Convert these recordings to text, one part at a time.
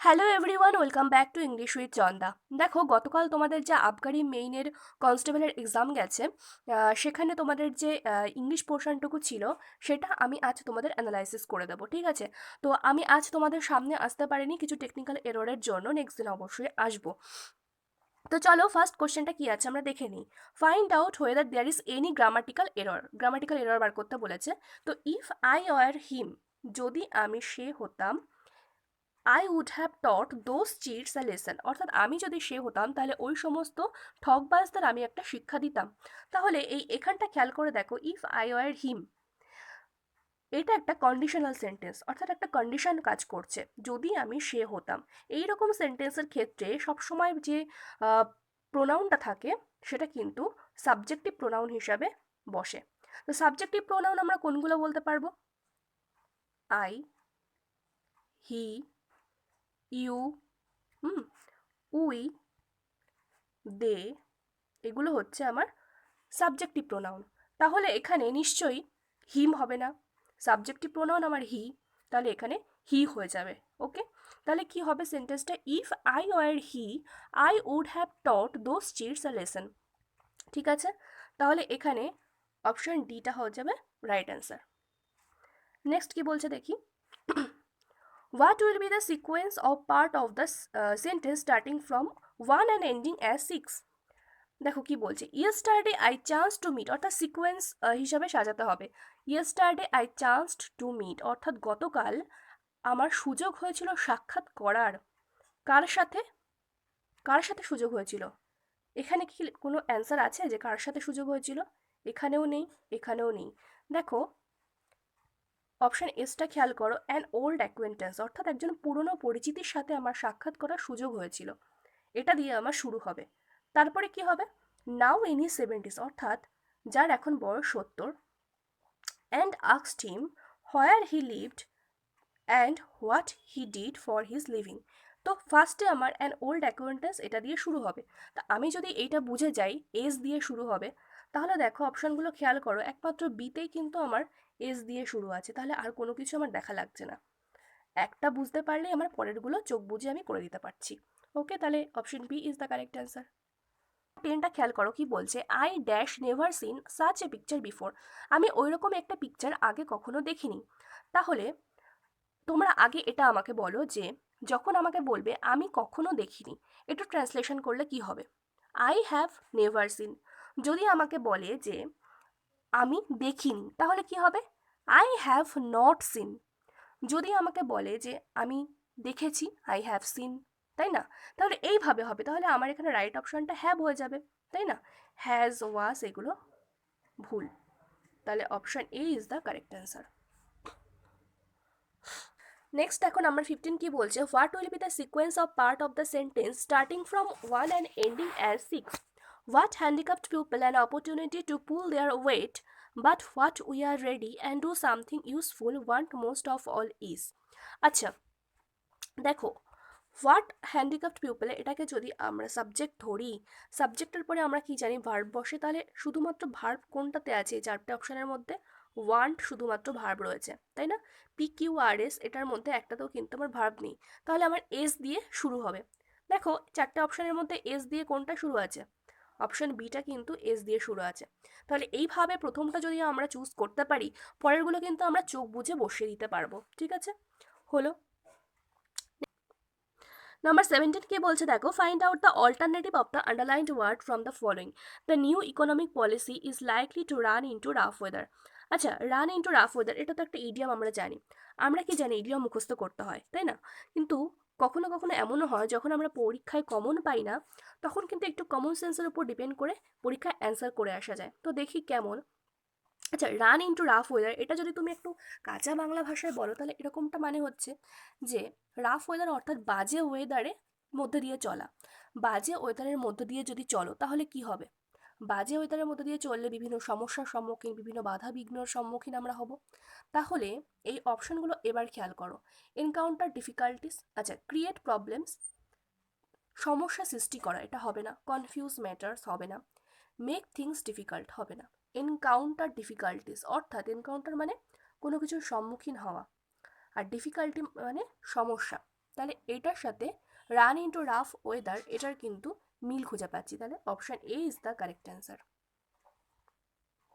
Hello everyone, welcome back to English with Chanda. দেখো, গতকাল তোমাদের যে আবগারি মেইনের কনস্টেবলের এক্সাম গেছে, সেখানে তোমাদের যে ইংলিশ পোর্শনটুকু ছিল সেটা আমি আজ তোমাদের অ্যানালাইসিস করে দেবো, ঠিক আছে? তো আমি আজ তোমাদের সামনে আসতে পারিনি কিছু টেকনিক্যাল এররের জন্য, নেক্সট দিন অবশ্যই আসবো। তো চলো, ফার্স্ট কোশ্চেনটা কি আছে আমরা দেখে নিই। Find out whether there is any grammatical error বার করতে বলেছে। তো ইফ আই ওয়ার হিম, যদি আমি সে হতাম, I would have taught those cheats a lesson, অর্থাৎ আমি যদি সে হতাম তাহলে ওই সমস্ত ঠকবাজদের আমি একটা শিক্ষা দিতাম। তাহলে এখানটা খেয়াল করে দেখো, ইফ আই ওয়ার হিম, এটা একটা কন্ডিশনাল সেন্টেন্স, অর্থাৎ একটা কন্ডিশন কাজ করছে, যদি আমি সে হতাম। এই রকম সেন্টেন্সের ক্ষেত্রে সবসময় যে প্রোনাউনটা থাকে সেটা কিন্তু সাবজেক্টিভ প্রোনাউন হিসাবে বসে। তো সাবজেক্টিভ প্রোনাউন আমরা কোনগুলো বলতে পারবো? আই, হি, ইউ, উই, দে, এগুলো হচ্ছে আমার সাবজেক্টিভ প্রোনাউন। তাহলে এখানে নিশ্চয়ই হিম হবে না, সাবজেক্টিভ প্রোনাউন আমার হি, তাহলে এখানে হি হয়ে যাবে। ওকে, তাহলে কি হবে সেন্টেন্সটা? If I were he, I would have taught those cheats a lesson. ঠিক আছে, তাহলে এখানে অপশন ডিটা হয়ে যাবে রাইট অ্যান্সার। নেক্সট কি বলছে দেখি। What will be the sequence of part of the sentence starting from 1 and ending as 6? দেখো কি বলছে, yesterday I chance to meet, অর্থাৎ সিকোয়েন্স হিসাবে সাজাতে হবে। Yesterday I chanced to meet, অর্থাৎ গতকাল আমার সুযোগ হয়েছিল সাক্ষাৎ করার। কার সাথে? কার সাথে সুযোগ হয়েছিল? এখানে কি কোনো অ্যান্সার আছে যে কার সাথে সুযোগ হয়েছিল? এখানেও নেই, এখানেও নেই। দেখো, অপশন এসটা খেয়াল করো, অ্যান ওল্ড অ্যাকোয়েন্টেন্স, অর্থাৎ একজন পুরনো পরিচিতির সাথে আমার সাক্ষাৎ করার সুযোগ হয়েছিল, এটা দিয়ে আমার শুরু হবে। তারপরে কি হবে? নাও ইন হিজ 70s, অর্থাৎ যার এখন বয়স 70, and asked him where he lived and what he did for his living. তো ফার্স্টে আমার অ্যান ওল্ড অ্যাকোয়েন্টেন্স এটা দিয়ে শুরু হবে। তা আমি যদি এইটা বুঝে যাই এস দিয়ে শুরু হবে, তাহলে দেখো অপশানগুলো খেয়াল করো, একমাত্র বিতেই কিন্তু আমার এস দিয়ে শুরু আছে, তাহলে আর কোনো কিছু আমার দেখা লাগছে না। একটা বুঝতে পারলেই আমার পরেরগুলো চোখ বুঝে আমি করে দিতে পারছি। ওকে, তাহলে option B is the correct answer. টেনটা খেয়াল করো কি বলছে, I dash never seen such a picture before, আমি ওই রকম একটা পিকচার আগে কখনো দেখিনি। তাহলে তোমরা আগে এটা আমাকে বলো যে যখন আমাকে বলবে আমি কখনো দেখিনি, একটু ট্রান্সলেশন করলে কি হবে? I have never seen. যদি আমাকে বলে যে আমি দেখিনি, তাহলে কি হবে? I have not seen. যদি আমাকে বলে যে আমি দেখেছি, আই হ্যাভ সিন, তাই না? তাহলে এইভাবে হবে, তাহলে আমার এখানে রাইট অপশনটা হ্যাভ হয়ে যাবে, তাই না? হ্যাজ, ওয়াজ এগুলো ভুল, তাহলে option A is the correct answer. Next দেখো নাম্বার 15 কি বলছে, what will be the sequence of part of the sentence starting from 1 and ending as 6? What handicapped people an opportunity to pull their weight, but what we are ready and do something useful want most of all is. আচ্ছা, দেখো, what handicapped people, এটাকে যদি আমরা subject ধরি, সাবজেক্টের পরে আমরা কি জানি ভার্ব বসে, তাহলে শুধুমাত্র ভার্ব কোনটাতে আছে? এই চারটে অপশনের মধ্যে ওয়ান্ট শুধুমাত্র ভার্ব রয়েছে, তাই না? PQRS এটার মধ্যে একটাতেও কিন্তু আমার ভার্ব নেই, তাহলে আমার এস দিয়ে শুরু হবে। দেখো, চারটে অপশনের মধ্যে এস দিয়ে কোনটা শুরু আছে? অপশন বিটা কিন্তু এস দিয়ে শুরু আছে। তাহলে এইভাবে প্রথমটা যদি আমরা চুজ করতে পারি, পরেরগুলো কিন্তু আমরা চোখ বুঝে বসিয়ে দিতে পারবো। ঠিক আছে, হলো। নাম্বার 17 কে বলছে দেখো, find out the alternative of the underlined word from the following. The new economic policy is likely to run into rough weather. আচ্ছা, রান ইন্টু রাফ ওয়েদার এটা তো একটা ইডিয়াম, আমরা জানি। আমরা কি জানি ইডিয়াম মুখস্থ করতে হয়, তাই না? কিন্তু কখনো কখনো এমনও হয় যখন আমরা পরীক্ষায় কমন পাই না, তখন কিন্তু একটু কমন সেন্সের উপর ডিপেন্ড করে পরীক্ষায় অ্যান্সার করে আসা যায়। তো দেখি কেমন। আচ্ছা, রান ইন্টু রাফ ওয়েদার এটা যদি তুমি একটু কাঁচা বাংলা ভাষায় বলো, তাহলে এরকমটা মানে হচ্ছে যে রাফ ওয়েদার অর্থাৎ বাজে ওয়েদারে মধ্যে দিয়ে চলা। বাজে ওয়েদারের মধ্যে দিয়ে যদি চলো তাহলে কি হবে? বাজে ওয়েদারের মধ্যে দিয়ে চললে বিভিন্ন সমস্যার সম্মুখীন, বিভিন্ন বাধা বিঘ্নর সম্মুখীন আমরা হব। তাহলে এই অপশনগুলো এবার খেয়াল করো। এনকাউন্টার ডিফিকাল্টিস, আচ্ছা, ক্রিয়েট প্রবলেমস, সমস্যা সৃষ্টি করা, এটা হবে না। কনফিউজ ম্যাটার্স হবে না। মেক থিংস ডিফিকাল্ট হবে না। এনকাউন্টার ডিফিকাল্টিস, অর্থাৎ এনকাউন্টার মানে কোনো কিছুর সম্মুখীন হওয়া, আর ডিফিকাল্টি মানে সমস্যা। তাহলে এটার সাথে রান ইন্টু রাফ ওয়েদার এটার কিন্তু মিল খুঁজে পাচ্ছি, তাহলে option A is the correct answer.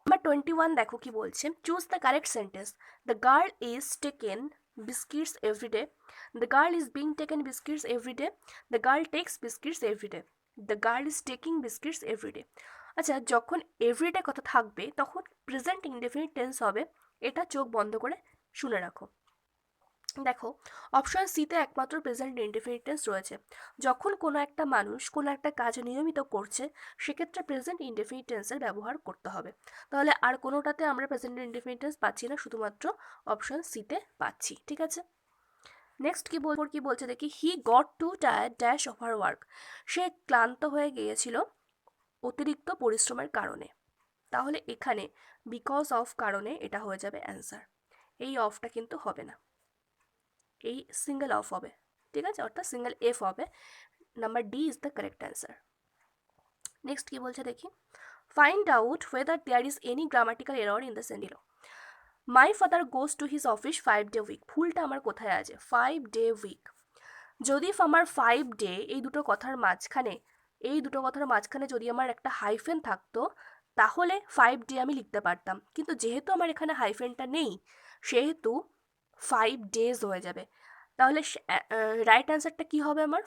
Number 21 দেখো কি বলছে, choose the correct sentence. The girl is taken biscuits everyday, the girl is being taken biscuits everyday, the girl takes biscuits everyday, the girl is taking biscuits everyday. আচ্ছা, যখন everyday কথা থাকবে তখন present indefinite tense হবে, এটা চোখ বন্ধ করে শুনে রাখো। দেখো অপশন সিতে একমাত্র প্রেজেন্ট ইনডেফিনিট টেন্স রয়েছে। যখন কোনো একটা মানুষ কোনো একটা কাজ নিয়মিত করছে সেক্ষেত্রে প্রেজেন্ট ইনডেফিনিট টেন্সের ব্যবহার করতে হবে। তাহলে আর কোনোটাতে আমরা প্রেজেন্ট ইনডেফিনিট টেন্স পাচ্ছি না, শুধুমাত্র অপশন সিতে পাচ্ছি। ঠিক আছে, নেক্সট কি বলছে দেখি, he got too tired dash of her work. সে ক্লান্ত হয়ে গিয়েছিল অতিরিক্ত পরিশ্রমের কারণে। তাহলে এখানে বিকজ অফ কারণে এটা হয়ে যাবে অ্যান্সার। এই অফটা কিন্তু হবে না, এই সিঙ্গেল অফ হবে। ঠিক আছে, অর্থাৎ সিঙ্গেল এফ হবে। Number D is the correct answer. Next কি বলছে দেখি, find out whether there is any grammatical error in the sentence. My father goes to his office 5 day week, ভুলটা আমার কোথায় আছে, 5 ডে উইক। যদি আমার 5 ডে এই দুটো কথার মাঝখানে যদি আমার একটা হাইফেন থাকতো তাহলে 5 ডে আমি লিখতে পারতাম, কিন্তু যেহেতু আমার এখানে হাইফেনটা নেই সেহেতু 5 ডেজ হয়ে যাবে। তাহলে রাইট অ্যান্সারটা কি হবে আমার,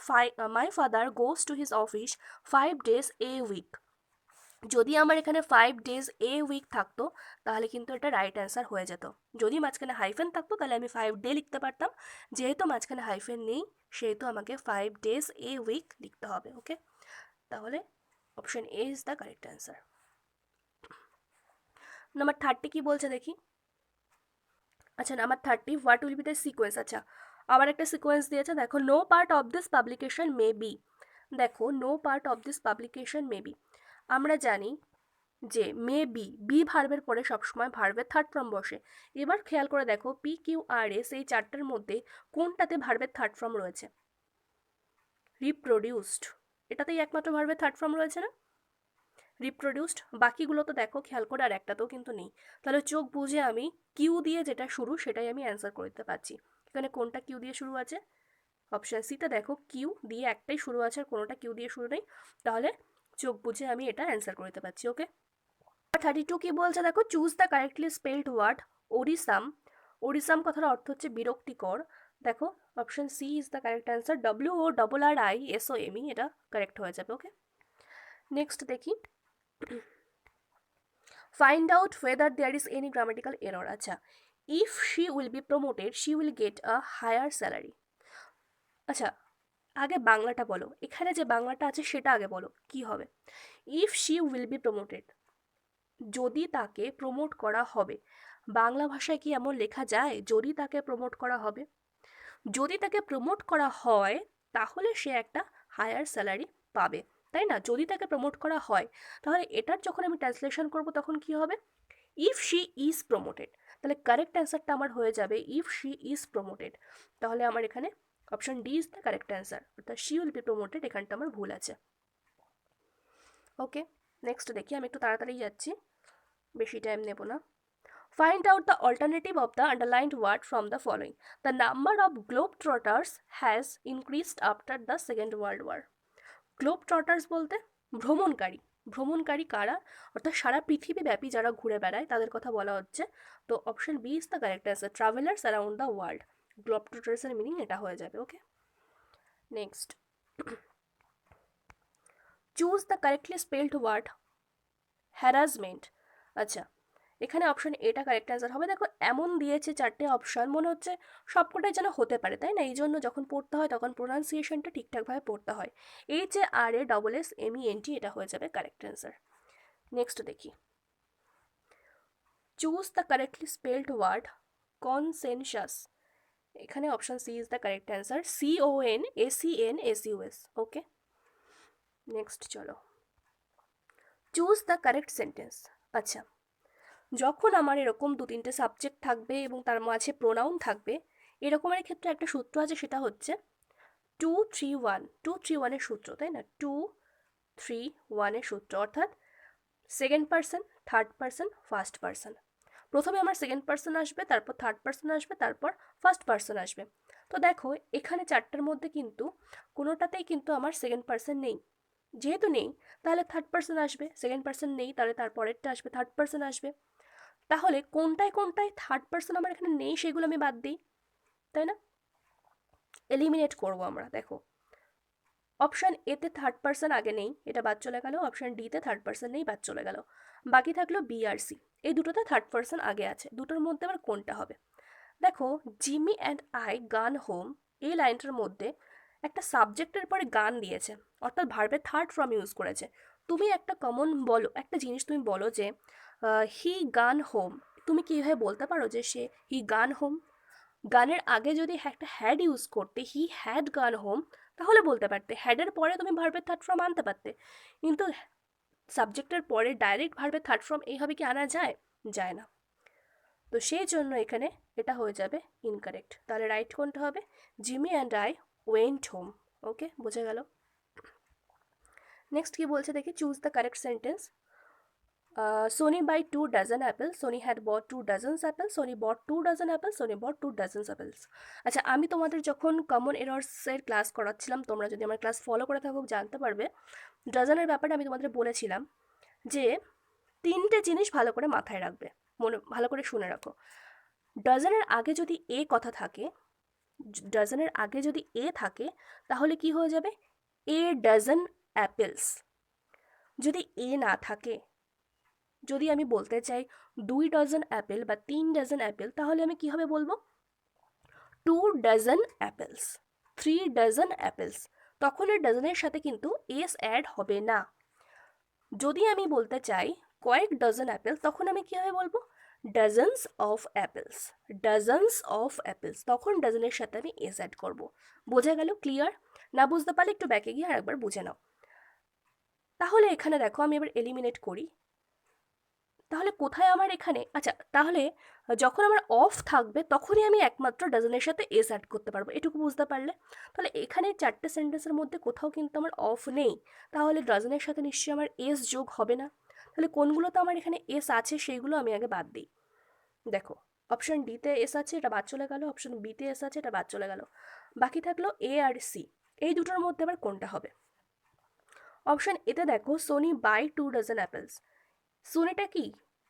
my father goes to his office 5 days a week. যদি আমার এখানে 5 ডেজ এ উইক থাকতো তাহলে কিন্তু এটা রাইট অ্যান্সার হয়ে যেত। যদি মাঝখানে হাইফেন থাকতো তাহলে আমি 5 ডে লিখতে পারতাম, যেহেতু মাঝখানে হাইফেন নেই সেহেতু আমাকে 5 ডেজ এ উইক লিখতে হবে। ওকে, তাহলে option A is the correct answer. Number 30 কি বলছে দেখি। আচ্ছা, number 30, what will be the sequence. আচ্ছা, আবার একটা সিকোয়েন্স দিয়েছে, দেখো no part of this publication may be. দেখো no part of this publication may be, আমরা জানি যে মে বি ভার্বের পরে সবসময় ভার্বের থার্ড ফর্ম বসে। এবার খেয়াল করে দেখো পি কিউ আর এস এই চারটের মধ্যে কোনটাতে ভার্বের থার্ড ফর্ম রয়েছে, রিপ্রোডিউসড, এটাতেই একমাত্র ভার্বের থার্ড ফর্ম রয়েছে না, রিপ্রোডিউসড। বাকিগুলো তো দেখো খেয়াল করে আর একটাতেও কিন্তু নেই। তাহলে চোখ বুঝে আমি কিউ দিয়ে যেটা শুরু সেটাই আমি অ্যান্সার করে দিতে পারছি। এখানে কোনটা কিউ দিয়ে শুরু আছে, অপশান সিতে দেখো কিউ দিয়ে একটাই শুরু আছে আর কোনোটা কিউ দিয়ে শুরু নেই, তাহলে চোখ বুঝে আমি এটা অ্যান্সার করে দিতে পারছি। ওকে, 32 কি বলছে দেখো, choose the correctly spelled word worrisome. Worrisome কথার অর্থ হচ্ছে বিরক্তিকর। দেখো option C is the correct answer, WORRISOME, এটা কারেক্ট হয়ে যাবে। ওকে, নেক্সট দেখি, find out whether there is any grammatical error. আচ্ছা, if she will be promoted she will get a higher salary. আচ্ছা, আগে বাংলাটা বলো, এখানে যে বাংলাটা আছে সেটা আগে বলো কি হবে। If she will be promoted, যদি তাকে প্রমোট করা হবে। বাংলা ভাষায় কি এমন লেখা যায় যদি তাকে প্রমোট করা হবে? যদি তাকে প্রমোট করা হয় তাহলে সে একটা হায়ার স্যালারি পাবে, তাই না? যদি তাকে প্রমোট করা হয় তাহলে এটার যখন আমি ট্রান্সলেশন করব তখন কি হবে, ইফ শি ইজ প্রমোটেড। তাহলে কারেক্ট অ্যান্সারটা আমার হয়ে যাবে ইফ শি ইজ প্রমোটেড। তাহলে আমার এখানে option D is the correct answer, অর্থাৎ শি উইল বি প্রমোটেড, এখানটা আমার ভুল আছে। ওকে, নেক্সট দেখি, আমি একটু তাড়াতাড়ি যাচ্ছি, বেশি টাইম নেব না। Find out the alternative of the underlined word from the following. The number of globetrotters has increased after the Second World War. Globetrotters বলতে ভ্রমণকারী, ভ্রমণকারী কারা, অর্থাৎ সারা পৃথিবীব্যাপী যারা ঘুরে বেড়ায় তাদের কথা বলা হচ্ছে। তো option B is the correct answer, travellers around the world. গ্লোবট্রটার্সের মিনিং এটা হয়ে যাবে। Okay, next, choose the correctly spelled word harassment. আচ্ছা, এখানে অপশন এটা কারেক্ট অ্যান্সার হবে। দেখো এমন দিয়েছে চারটে অপশন, মনে হচ্ছে সবকটাই যেন হতে পারে, তাই না? এই জন্য যখন পড়তে হয় তখন প্রোনাউন্সিয়েশনটা ঠিকঠাকভাবে পড়তে হয়। HARASSMENT, এটা হয়ে যাবে কারেক্ট অ্যান্সার। নেক্সট দেখি, choose the correctly spelled word consensus. এখানে option C is the correct answer, CONACNSUS। Okay, next চলো, চুজ দ্য কারেক্ট সেন্টেন্স। আচ্ছা, যখন আমার এরকম 2-3টে সাবজেক্ট থাকবে এবং তার মাঝে প্রোনাউন থাকবে, এরকমের ক্ষেত্রে একটা সূত্র আছে, সেটা হচ্ছে 2-3-1, 2-3-1-এর সূত্র, তাই না? 2-3-1-এর সূত্র, অর্থাৎ second person, third person, first person. প্রথমে আমার সেকেন্ড পার্সন আসবে, তারপর থার্ড পার্সন আসবে, তারপর ফার্স্ট পার্সন আসবে। তো দেখো এখানে চারটার মধ্যে কিন্তু কোনোটাতেই কিন্তু আমার সেকেন্ড পার্সন নেই। যেহেতু নেই তাহলে থার্ড পার্সন আসবে, সেকেন্ড পার্সন নেই তাহলে তার পরেরটা আসবে, থার্ড পার্সন আসবে। তাহলে কোনটায় কোনটায় থার্ড পার্সন আমার এখানে নেই সেগুলো আমি বাদ দিই, তাই না? এলিমিনেট করবো আমরা। দেখো অপশান এতে থার্ড পার্সন আগে নেই, এটা বাদ চলে গেল। অপশান ডিতে থার্ড পার্সন নেই, বাদ চলে গেল। বাকি থাকলো বি আর সি, এই দুটোতে থার্ড পার্সন আগে আছে। দুটোর মধ্যে আবার কোনটা হবে? দেখো জিমি অ্যান্ড আই গান হোম, এই লাইনটার মধ্যে একটা সাবজেক্টের পরে গান দিয়েছে, অর্থাৎ ভার্বের থার্ড ফর্ম ইউজ করেছে। তুমি একটা কমন বলো, একটা জিনিস তুমি বলো যে হি গান হোম, তুমি কীভাবে বলতে পারো যে সে হি গান হোম? গানের আগে যদি একটা হ্যাড ইউজ করতে, হি হ্যাড গান হোম, তাহলে বলতে পারতে। হ্যাডের পরে তুমি ভার্বের থার্ড ফর্ম আনতে পারতে, কিন্তু সাবজেক্টের পরে ডাইরেক্ট ভার্বের থার্ড ফর্ম এইভাবে কি আনা যায়? যায় না। তো সেই জন্য এখানে এটা হয়ে যাবে ইনকারেক্ট। তাহলে রাইট কোনটা হবে? Jimmy and I went home. Okay, বোঝা গেল। নেক্সট কি বলছে দেখি, choose the correct sentence. Sony buy 2 dozen apples. Sony had bought 2 dozens apples. Sony bought 2 dozen apples. Sony bought 2 dozens apples. আচ্ছা, আমি তোমাদের যখন কমন এরর্সের ক্লাস করাচ্ছিলাম, তোমরা যদি আমার ক্লাস ফলো করে থাকো জানতে পারবে, ডজনের ব্যাপারে আমি তোমাদের বলেছিলাম যে 3টে জিনিস ভালো করে মাথায় রাখবে, ভালো করে শুনে রাখো। ডজনের আগে যদি এ কথা থাকে, ডজনের আগে যদি এ থাকে, তাহলে কি হয়ে যাবে? এ ডজন অ্যাপেলস। যদি এ না থাকে, যদি আমি বলতে চাই 2 ডজন অ্যাপেল বা 3 ডজন অ্যাপেল, তাহলে আমি কীভাবে বলবো? 2 ডজন অ্যাপেলস, 3 ডজন অ্যাপেলস। তখন এর ডজনের সাথে কিন্তু এস অ্যাড হবে না। যদি আমি বলতে চাই কয়েক ডজন অ্যাপেল, তখন আমি কীভাবে বলবো? Dozens of apples, dozens of apples. তখন ডজনের সাথে আমি এস অ্যাড করব। বোঝা গেল? ক্লিয়ার? না বুঝতে পারলে একটু ব্যাকে গিয়ে আর একবার বুঝে নাও। তাহলে এখানে দেখো আমি এবার এলিমিনেট করি। তাহলে কোথায় আমার এখানে, আচ্ছা তাহলে যখন আমার অফ থাকবে তখনই আমি একমাত্র ডজনের সাথে এস অ্যাড করতে পারবো, এটুকু বুঝতে পারলে? তাহলে এখানে 4টে সেন্টেন্সের মধ্যে কোথাও কিন্তু আমার অফ নেই, তাহলে ডজনের সাথে নিশ্চয়ই আমার এস যোগ হবে না। তাহলে কোনগুলোতে আমার এখানে এস আছে সেইগুলো আমি আগে বাদ দিই। দেখো অপশন ডিতে এস আছে, এটা বাদ চলে গেল। অপশন বিতে এস আছে, এটা বাদ চলে গেল। বাকি থাকলো এ আর সি, এই দুটোর মধ্যে আবার কোনটা হবে? অপশন এতে দেখো সোনি বাই 2 ডজন অ্যাপেলস। সোনিটা কি?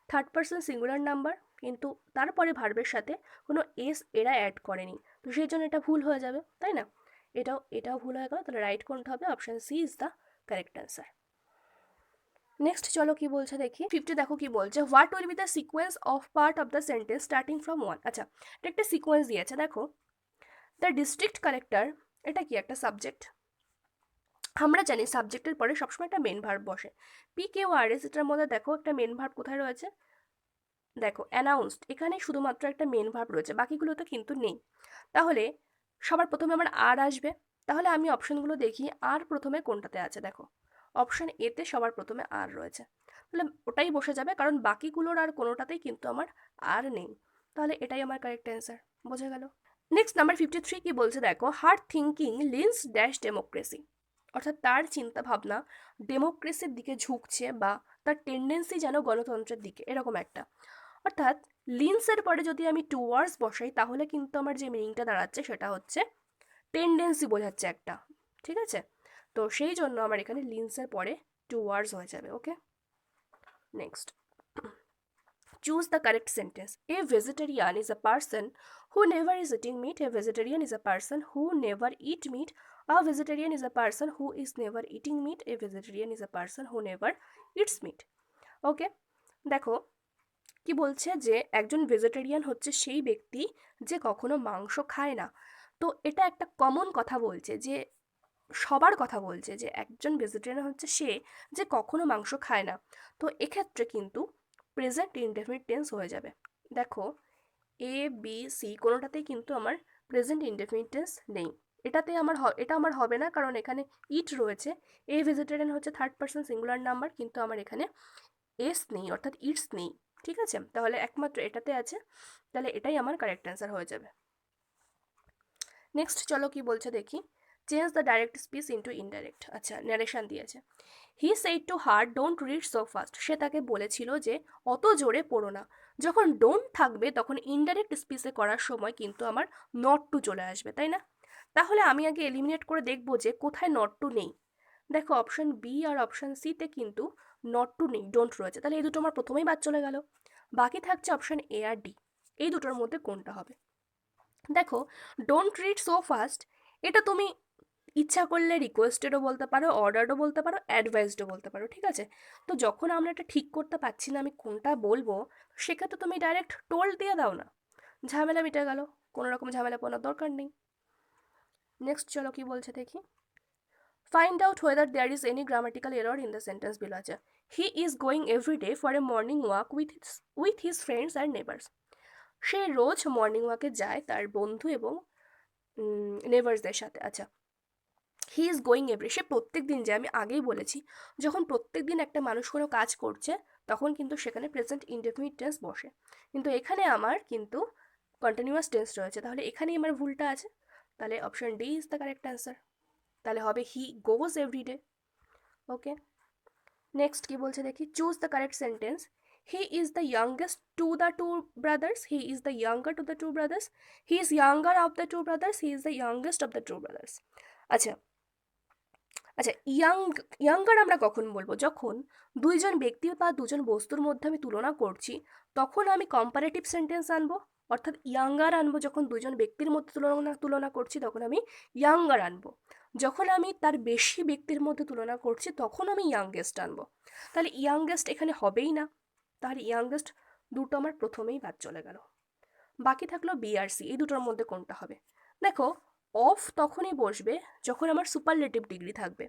থার্ড পার্সন সিঙ্গুলার নাম্বার, কিন্তু তারপরে ভার্বের সাথে কোনো এস এরা অ্যাড করেনি, তো সেই জন্য এটা ভুল হয়ে যাবে, তাই না? এটাও ভুল হয়ে গেল। তাহলে রাইট কোনটা হবে? Option C is the correct answer. Next চলো কি বলছে দেখি। 50 দেখো কি বলছে, what will be the sequence of part of the sentence starting from 1। আচ্ছা, এটা একটা সিকোয়েন্স দিয়েছে। দেখো দ্য ডিস্ট্রিক্ট কালেক্টর, এটা কি একটা সাবজেক্ট? আমরা জানি সাবজেক্টের পরে সবসময় একটা মেন ভার্ব বসে। পি কিউ আর এস, এটার মধ্যে দেখো একটা মেন ভার্ব কোথায় রয়েছে? দেখো অ্যানাউন্সড, এখানে শুধুমাত্র একটা মেন ভার্ব রয়েছে, বাকিগুলোতে কিন্তু নেই। তাহলে সবার প্রথমে আমার আর আসবে। তাহলে আমি অপশনগুলো দেখি আর প্রথমে কোনটাতে আছে। দেখো অপশন এতে সবার প্রথমে আর রয়েছে, তাহলে ওটাই বসে যাবে, কারণ বাকিগুলোর আর কোনোটাতেই কিন্তু আমার আর নেই। তাহলে এটাই আমার কারেক্ট অ্যান্সার। বোঝা গেল? নেক্সট নাম্বার 53 কি বলছে দেখো, হার থিঙ্কিং লিন্স ড্যাশ ডেমোক্রেসি, অর্থাৎ তার চিন্তা ভাবনা ডেমোক্রেসির দিকে ঝুঁকছে, বা তার টেন্ডেন্সি যেন গণতন্ত্রের দিকে, এরকম একটা। অর্থাৎ লিন্সের পরে যদি আমি টুয়ার্ডস বসাই, তাহলে কিন্তু আমার যে মিনিংটা দাঁড়াচ্ছে সেটা হচ্ছে টেন্ডেন্সি বোঝাচ্ছে একটা, ঠিক আছে? তো সেই জন্য আমার এখানে লিন্সের পরে টুয়ার্ডস হয়ে যাবে। Okay, next choose the correct sentence. A vegetarian is a person who never is eating meat. A vegetarian is a person who never eat meat. A vegetarian is a person who is never eating meat. A vegetarian is a person who never eats meat. ওকে, দেখো কি বলছে যে একজন vegetarian হচ্ছে সেই ব্যক্তি যে কখনো মাংস খায় না। তো এটা একটা কমন কথা বলছে, যে সবার কথা বলছে, যে একজন ভেজিটেরিয়ান হচ্ছে সে যে কখনো মাংস খায় না। তো এক্ষেত্রে কিন্তু প্রেজেন্ট ইনডেফিনিট টেন্স হয়ে যাবে। দেখো এ বি সি কোনোটাতেই কিন্তু আমার প্রেজেন্ট ইনডেফিনিট টেন্স নেই। এটা আমার হবে না, কারণ এখানে ইট রয়েছে। এ ভেজিটেরিয়ান হচ্ছে থার্ড পার্সন সিঙ্গুলার নাম্বার, কিন্তু আমার এখানে এস নেই, অর্থাৎ ইটস নেই। ঠিক আছে, তাহলে একমাত্র এটাতে আছে, তাহলে এটাই আমার কারেক্ট অ্যান্সার হয়ে যাবে। নেক্সট চলো কি বলছে দেখি, change the direct speech into indirect. আচ্ছা, ন্যারেশন দিয়েছে। He said to her don't read so fast, সে তাকে বলেছিল যে অত জোরে পড়ো না। যখন ডোন্ট থাকবে তখন ইনডাইরেক্ট স্পিচে করার সময় কিন্তু আমার নট টু চলে আসবে, তাই না? তাহলে আমি আগে এলিমিনেট করে দেখবো যে কোথায় নট টু নেই। দেখো অপশন বি আর অপশন সিতে কিন্তু নট টু নেই, ডোন্ট রয়েছে, তাহলে এই দুটো আমার প্রথমেই বাদ চলে গেল। বাকি থাকছে অপশন এ আর ডি, এই দুটোর মধ্যে কোনটা হবে? দেখো ডোন্ট রিড সো ফাস্ট, এটা তুমি ইচ্ছা করলে রিকোয়েস্টেডও বলতে পারো, অর্ডারও বলতে পারো, অ্যাডভাইসডও বলতে পারো, ঠিক আছে? তো যখন আমরা এটা ঠিক করতে পারছি না আমি কোনটা বলবো, সেক্ষেত্রে তুমি ডাইরেক্ট টোল্ড দিয়ে দাও না, ঝামেলা মিটে গেল, কোনো রকম ঝামেলা পড়ার দরকার নেই। নেক্সট চলো কি বলছে দেখি। Find out whether there is any grammatical error in the sentence below. আচ্ছা, he is going every day for a morning walk with his friends and neighbours. সে রোজ মর্নিং ওয়াকে যায় তার বন্ধু এবং নেবার্সদের সাথে। আচ্ছা, হি ইজ গোয়িং এভরি, সে প্রত্যেক দিন যায়, আমি আগেই বলেছি যখন প্রত্যেক দিন একটা মানুষ কোনো কাজ করছে তখন কিন্তু সেখানে প্রেজেন্ট ইনডেফিনিট টেন্স বসে, কিন্তু এখানে আমার কিন্তু কন্টিনিউয়াস টেন্স রয়েছে, তাহলে এখানেই আমার ভুলটা আছে। তাহলে option D is the correct answer, তাহলে হবে he goes every day. Okay, next কি বলছে দেখি। Choose the correct sentence. He is the youngest to the two brothers, he is the younger to the two brothers, he is younger of the two brothers, he is the youngest of the two brothers. আচ্ছা আচ্ছা, younger আমরা কখন বলবো? যখন দুইজন ব্যক্তি বা দুজন বস্তুর মধ্যে আমি তুলনা করছি তখন আমি কম্পারেটিভ সেন্টেন্স আনবো, অর্থাৎ ইয়াঙ্গার আনবো। যখন দুজন ব্যক্তির মধ্যে তুলনা করছি তখন আমি ইয়াঙ্গার আনবো। যখন আমি তার বেশি ব্যক্তির মধ্যে তুলনা করছি তখন আমি ইয়াংগেস্ট আনবো। তাহলে ইয়াংগেস্ট এখানে হবেই না, তাহলে ইয়াংগেস্ট দুটো আমার প্রথমেই বাদ চলে গেল। বাকি থাকলো বি আর সি, এই দুটোর মধ্যে কোনটা হবে? দেখো অফ তখনই বসবে যখন আমার সুপারলেটিভ ডিগ্রি থাকবে,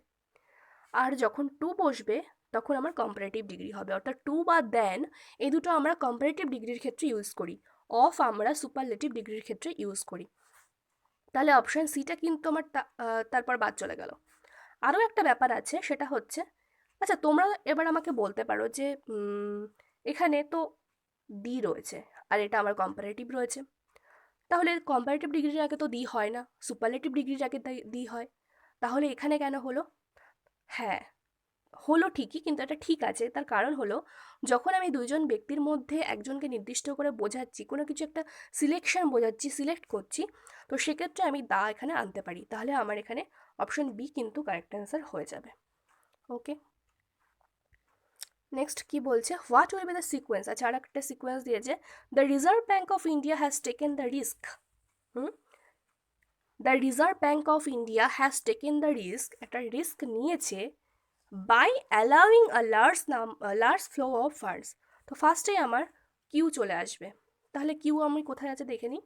আর যখন টু বসবে তখন আমার কম্পারেটিভ ডিগ্রি হবে, অর্থাৎ টু বা দেন এই দুটো আমরা কম্পারেটিভ ডিগ্রির ক্ষেত্রে ইউজ করি, অফ আমরা সুপারলেটিভ ডিগ্রির ক্ষেত্রে ইউজ করি। তাহলে অপশান সিটা কিন্তু আমার তারপর বাদ চলে গেল। আরও একটা ব্যাপার আছে, সেটা হচ্ছে, আচ্ছা তোমরা এবার আমাকে বলতে পারো যে এখানে তো দি রয়েছে আর এটা আমার কম্পারেটিভ রয়েছে, তাহলে কম্পারেটিভ ডিগ্রির আগে তো দি হয় না, সুপারলেটিভ ডিগ্রির আগে দি হয়, তাহলে এখানে কেন হলো? হ্যাঁ, হলো ঠিকই, কিন্তু এটা ঠিক আছে, তার কারণ হলো যখন আমি দুইজন ব্যক্তির মধ্যে একজনকে নির্দিষ্ট করে বোঝাচ্ছি, কোনো কিছু একটা সিলেকশন বোঝাচ্ছি, সিলেক্ট করছি, তো সেক্ষেত্রে আমি দা এখানে আনতে পারি, তাহলে আমার এখানে অপশন বি কিন্তু কারেক্ট অ্যান্সার হয়ে যাবে। ওকে, নেক্সট কি বলছে, what will be the sequence. আচ্ছা, আর একটা সিকোয়েন্স দিয়েছে, the reserve bank of India has taken the risk. The reserve bank of India has taken the risk, একটা রিস্ক নিয়েছে, by allowing a large flow of funds. তো ফার্স্টেই আমার Q চলে আসবে, তাহলে কিউ আমি কোথায় আছে দেখে নিই।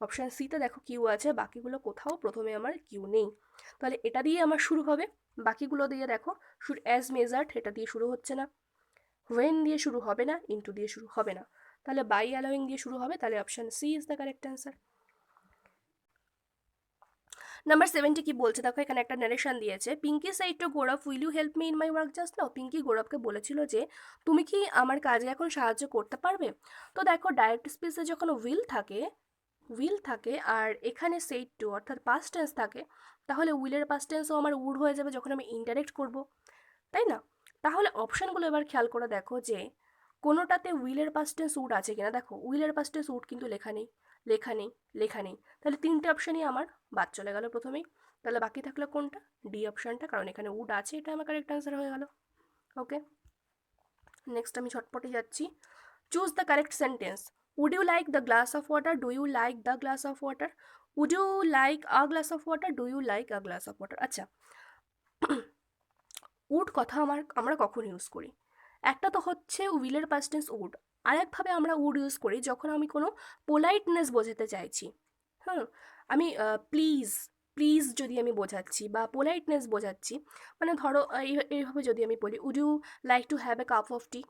অপশান সিতে দেখো কিউ আছে, বাকিগুলো কোথাও প্রথমে আমার কিউ নেই, তাহলে এটা দিয়ে আমার শুরু হবে। বাকিগুলো দিয়ে দেখো, শুরু অ্যাজ মেজার্ড এটা দিয়ে শুরু হচ্ছে না, হোয়েন দিয়ে শুরু হবে না, ইন্টু দিয়ে শুরু হবে না, তাহলে বাই অ্যালাউইং দিয়ে শুরু হবে, তাহলে option C is the correct answer. Number 70 কি বলছে দেখো, এখানে একটা নারেশন দিয়েছে, Pinky said to Gaurav, will you help me in my work just now. Pinky গৌরবকে বলেছিল যে তুমি কি আমার কাজে এখন সাহায্য করতে পারবে। তো দেখো ডাইরেক্ট স্পিচে যখন উইল থাকে আর এখানে সেইড টু অর্থাৎ পাস্ট টেন্স থাকে, তাহলে উইলের পাস্ট টেন্সও আমার উড হয়ে যাবে যখন আমি ইনডাইরেক্ট করব, তাই না? তাহলে অপশানগুলো এবার খেয়াল করে দেখো যে কোনোটাতে উইলের পাস্ট টেন্স উড আছে কিনা। দেখো উইলের পাস্ট টেন্স উড কিন্তু লেখা নেই, লেখা নেই, লেখা নেই, তাহলে তিনটে অপশানই আমার বাদ চলে গেল প্রথমেই। তাহলে বাকি থাকলো কোনটা? ডি অপশানটা, কারণ এখানে উড আছে, এটা আমার কারেক্ট অ্যান্সার হয়ে গেল। ওকে, নেক্সট আমি ছটপটে যাচ্ছি। Choose the correct sentence. Would you like the glass of water, do you like the glass of water, would you like a glass of water, do you like a glass of water. আচ্ছা, would কথা আমরা কখন use করি? একটা তো হচ্ছে উইলের past tense would, আরেকভাবে আমরা উড ইউজ করি যখন আমি কোনো পোলাইটনেস বোঝাতে চাইছি। হ্যাঁ, আমি প্লিজ প্লিজ যদি আমি বোঝাচ্ছি বা পোলাইটনেস বোঝাচ্ছি, মানে ধরো এইভাবে যদি আমি বলি, would you like to have a cup of tea.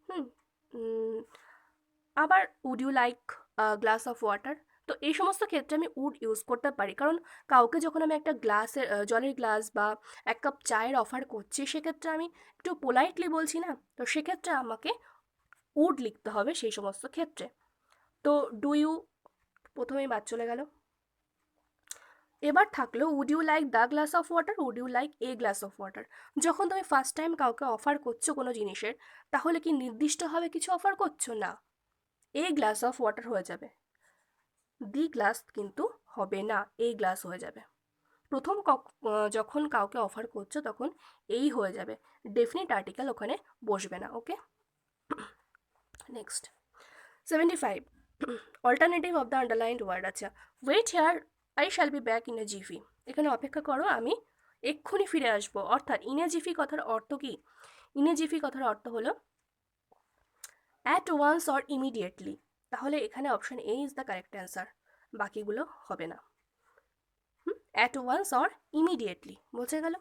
Hmm, আবার would you like glass of water. তো এই সমস্ত ক্ষেত্রে আমি উড ইউজ করতে পারি, কারণ কাউকে যখন আমি একটা গ্লাসের জলের গ্লাস বা এক কাপ চায়ের অফার করছি, সেক্ষেত্রে আমি একটু পোলাইটলি বলছি না, তো সেক্ষেত্রে আমাকে উড লিখতে হবে সেই সমস্ত ক্ষেত্রে। তো ডু ইউ প্রথমেই বাদ চলে গেল। এবার থাকলো would you like the glass of water, would you like a glass of water. যখন তুমি ফার্স্ট টাইম কাউকে অফার করছো কোনো জিনিসের, তাহলে কি নির্দিষ্টভাবে কিছু অফার করছো? না, এ গ্লাস অফ ওয়াটার হয়ে যাবে, দি গ্লাস কিন্তু হবে না, এই গ্লাস হয়ে যাবে। প্রথম যখন কাউকে অফার করছো তখন এই হয়ে যাবে, ডেফিনিট আর্টিকেল ওখানে বসবে না। Okay, next 75 alternative of the underlined word. আচ্ছা, wait here I shall be back in a jiffy, এখানে অপেক্ষা করো আমি এক্ষুনি ফিরে আসবো। অর্থাৎ ইন এ জিফি কথার অর্থ কি? ইন এ জিফি কথার অর্থ হলো অ্যাট ওয়ান্স অর ইমিডিয়েটলি, তাহলে এখানে option A is the correct answer, বাকিগুলো হবে না। অ্যাট ওয়ান্স অর ইমিডিয়েটলি বোঝা গেল।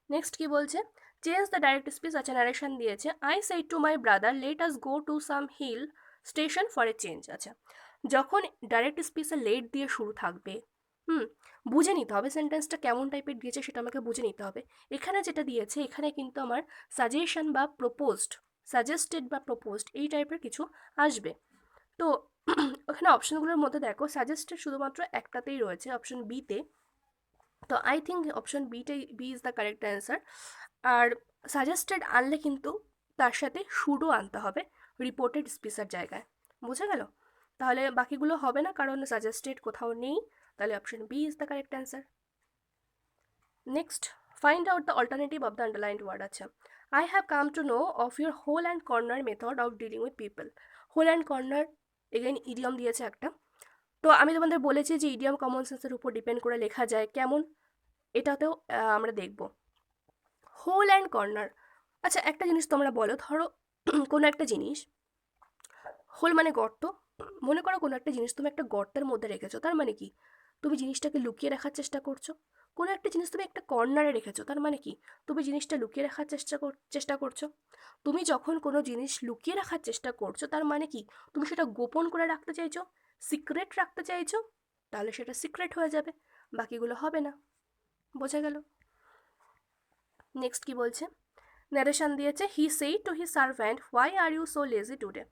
নেক্সট কি বলছে, চেঞ্জ দ্য ডাইরেক্ট স্পিচ। আচ্ছা, ন্যারেশন দিয়েছে, I said to my brother let us go to some hill station for a change. আচ্ছা, যখন ডাইরেক্ট স্পিচে লেট দিয়ে শুরু থাকবে, বুঝে নিতে হবে সেন্টেন্সটা কেমন টাইপের দিয়েছে, সেটা আমাকে বুঝে নিতে হবে। এখানে যেটা দিয়েছে, এখানে কিন্তু আমার সাজেশন বা প্রপোজড, সাজেস্টেড বা প্রপোজড এই টাইপের কিছু আসবে। তো ওখানে অপশনগুলোর মধ্যে দেখো সাজেস্টেড শুধুমাত্র একটাতেই রয়েছে, অপশন বিতে। তো I think option B is the correct answer. আর সাজেস্টেড আনলে কিন্তু তার সাথে শুডও আনতে হবে রিপোর্টেড স্পিচের জায়গায়, বোঝা গেল? তাহলে বাকিগুলো হবে না, কারণ সাজেস্টেড কোথাও নেই, তাহলে option B is the correct answer. Next, find out the alternative of the underlined word. আচ্ছা, I have come to know of your hole and corner method of dealing with people. Hole and corner again idiom দিয়েছে একটা। তো আমি তোমাদের বলেছি যে idiom common সেন্সের উপর depend করে লেখা যায়, কেমন এটাতেও আমরা দেখব। হোল অ্যান্ড কর্নার, আচ্ছা একটা জিনিস তোমরা বলো, ধরো কোনো একটা জিনিস, হোল মানে গর্ত, মনে করো কোনো একটা জিনিস তুমি একটা গর্তের মধ্যে রেখেছো, তার মানে কি? তুমি জিনিসটাকে লুকিয়ে রাখার চেষ্টা করছো। কোনো একটা জিনিস তুমি একটা কর্নারে রেখেছো, তার মানে কি? তুমি জিনিসটা লুকিয়ে রাখার চেষ্টা করছো। তুমি যখন কোনো জিনিস লুকিয়ে রাখার চেষ্টা করছো, তার মানে কি? তুমি সেটা গোপন করে রাখতে চাইছো, সিক্রেট রাখতে চাইছো, তাহলে সেটা সিক্রেট হয়ে যাবে, বাকিগুলো হবে না, বোঝা গেল? নেক্সট কি বলছে, ন্যারেশন দিয়েছে, he said to his servant why are you so lazy today.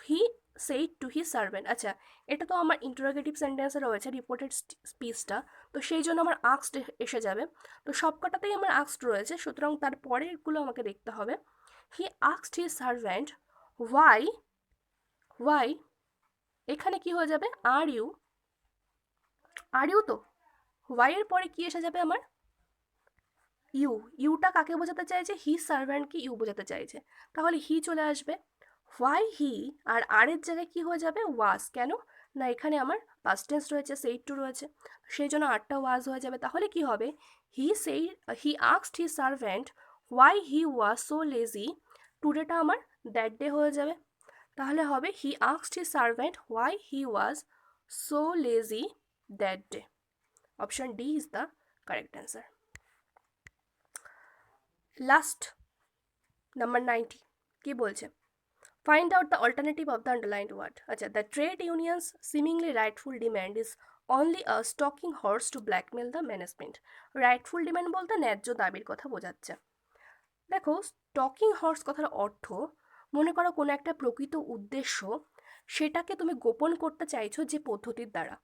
He said to his servant, আচ্ছা এটা তো আমার ইন্টারোগেটিভ সেন্টেন্সে রয়েছে রিপোর্টেড স্পিচটা, তো সেই জন্য আমার আক্সড এসে যাবে। তো সবকটাতেই আমার আক্সড রয়েছে, সুতরাং তার পরেরগুলো আমাকে দেখতে হবে। হি আক্সড হিজ সার্ভেন্ট হোয়াই, হোয়াই এখানে কি হয়ে যাবে, আর ইউ, আর ইউ তো হোয়াই এর পরে কি এসে যাবে আমার, ইউ। ইউটা কাকে বোঝাতে চাইছে? হি সার্ভেন্টকে ইউ বোঝাতে চাইছে, তাহলে হি চলে আসবে। হোয়াই হি, আর এর জায়গায় কি হয়ে যাবে, ওয়াজ। কেন না, এখানে আমার পাস্ট টেন্স রয়েছে, সেইড টু রয়েছে, সেই জন্য আরটা ওয়াজ হয়ে যাবে। তাহলে কি হবে, he asked his servant why he was so lazy টুডেটা আমার দ্যাট ডে হয়ে যাবে। তাহলে হবে he asked his servant why he was so lazy that day. Option D is the correct answer. Last number 90 কি বলছে, find out the alternative of the underlined word. আচ্ছা, the trade unions seemingly rightful demand is only a stalking horse to blackmail the management. Rightful demand বলতে ন্যায্য দাবির কথা বোঝাচ্ছে। দেখো, stocking horse কথার অর্থ, মনে করো কোনো একটা প্রকৃত উদ্দেশ্য, সেটাকে তুমি গোপন করতে চাইছো যে পদ্ধতির দ্বারা।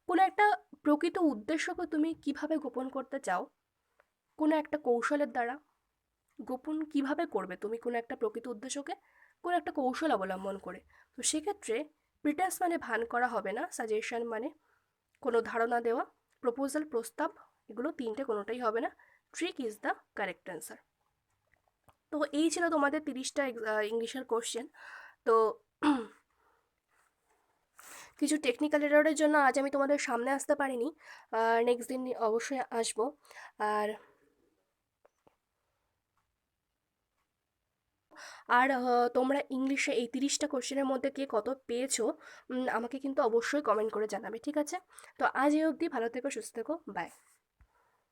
কোনো একটা প্রকৃত উদ্দেশ্যকে তুমি কিভাবে গোপন করতে চাও? কোনো একটা কৌশলের দ্বারা। গোপন কিভাবে করবে তুমি কোনো একটা প্রকৃত উদ্দেশ্যকে? কোনো একটা কৌশল অবলম্বন করে। তো সেক্ষেত্রে প্রিটেন্স মানে ভান করা হবে না, সাজেশন মানে কোনো ধারণা দেওয়া, প্রপোজাল প্রস্তাব, এগুলো তিনটে কোনোটাই হবে না, trick is the correct answer. তো এই ছিল তোমাদের 30টা ইংলিশের কোশ্চেন। তো কিছু টেকনিক্যাল এররের জন্য আজ আমি তোমাদের সামনে আসতে পারিনি, নেক্সট দিন অবশ্যই আসবো। আর আর তোমরা ইংলিশে এই 30টা কোশ্চেনের মধ্যে কে কত পেয়েছো আমাকে কিন্তু অবশ্যই কমেন্ট করে জানাবে, ঠিক আছে? তো আজ এই অবধি, ভালো থেকো, সুস্থ থেকো, বাই।